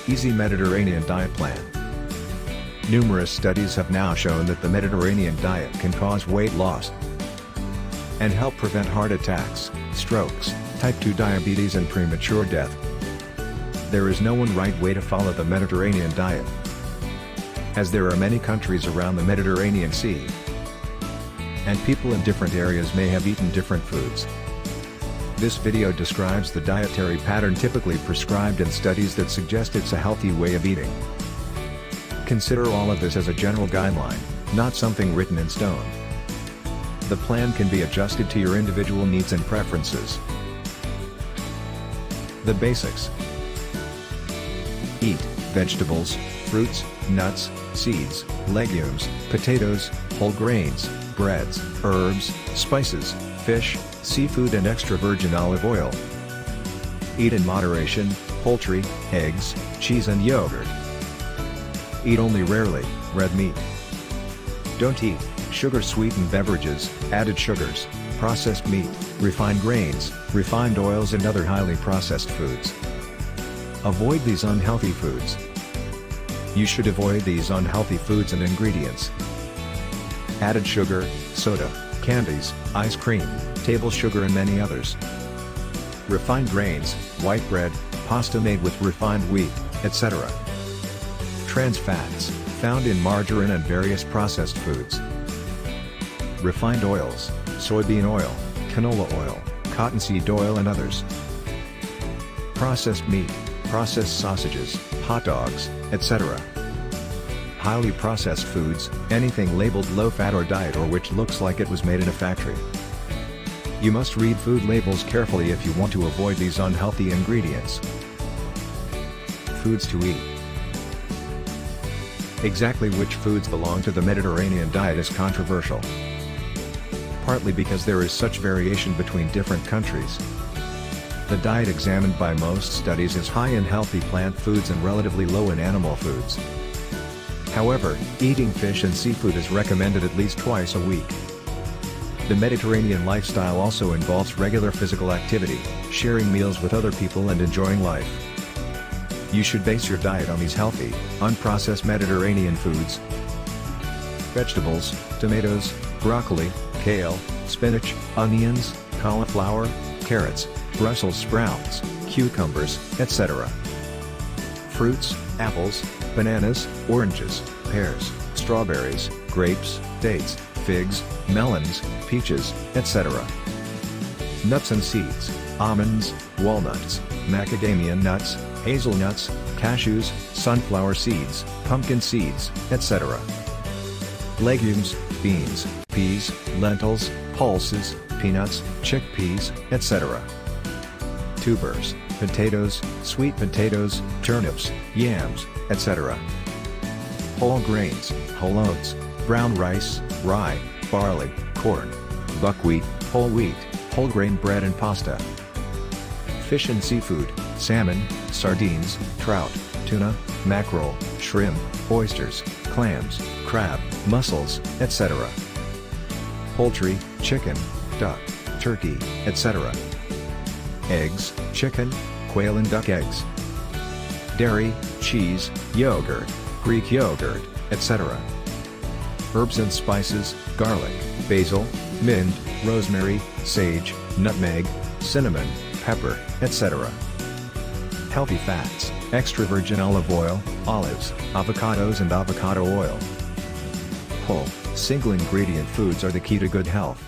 Easy Mediterranean Diet Plan. Numerous studies have now shown that the Mediterranean diet can cause weight loss and help prevent heart attacks, strokes, type 2 diabetes and premature death. There is no one right way to follow the Mediterranean diet, as there are many countries around the Mediterranean Sea, and people in different areas may have eaten different foods. This video describes the dietary pattern typically prescribed in studies that suggest it's a healthy way of eating. Consider all of this as a general guideline, not something written in stone. The plan can be adjusted to your individual needs and preferences. The basics. Eat vegetables, fruits, nuts, seeds, legumes, potatoes, whole grains, breads, herbs, spices, fish, seafood and extra virgin olive oil. Eat in moderation, poultry, eggs, cheese and yogurt. Eat only rarely, red meat. Don't eat sugar-sweetened beverages, added sugars, processed meat, refined grains, refined oils and other highly processed foods. Avoid these unhealthy foods. You should avoid these unhealthy foods and ingredients: added sugar, soda, candies, ice cream, table sugar and many others. Refined grains, white bread, pasta made with refined wheat, etc. Trans fats, found in margarine and various processed foods. Refined oils, soybean oil, canola oil, cottonseed oil and others. Processed meat, processed sausages, hot dogs, etc. Highly processed foods, anything labeled low-fat or diet or which looks like it was made in a factory. You must read food labels carefully if you want to avoid these unhealthy ingredients. Foods to eat. Exactly which foods belong to the Mediterranean diet is controversial, partly because there is such variation between different countries. The diet examined by most studies is high in healthy plant foods and relatively low in animal foods. However, eating fish and seafood is recommended at least twice a week. The Mediterranean lifestyle also involves regular physical activity, sharing meals with other people and enjoying life. You should base your diet on these healthy, unprocessed Mediterranean foods. Vegetables, tomatoes, broccoli, kale, spinach, onions, cauliflower, carrots, Brussels sprouts, cucumbers, etc. Fruits, apples, bananas, oranges, pears, strawberries, grapes, dates, figs, melons, peaches, etc. Nuts and seeds, almonds, walnuts, macadamia nuts, hazelnuts, cashews, sunflower seeds, pumpkin seeds, etc. Legumes, beans, peas, lentils, pulses, peanuts, chickpeas, etc. Tubers, potatoes, sweet potatoes, turnips, yams, etc. Whole grains, whole oats, brown rice, rye, barley, corn, buckwheat, whole grain bread and pasta. Fish and seafood, salmon, sardines, trout, tuna, mackerel, shrimp, oysters, clams, crab, mussels, etc. Poultry, chicken, duck, turkey, etc. Eggs, chicken, quail and duck eggs. Dairy, cheese, yogurt, Greek yogurt, etc. Herbs and spices, garlic, basil, mint, rosemary, sage, nutmeg, cinnamon, pepper, etc. Healthy fats, extra virgin olive oil, olives, avocados and avocado oil. Whole, single ingredient foods are the key to good health.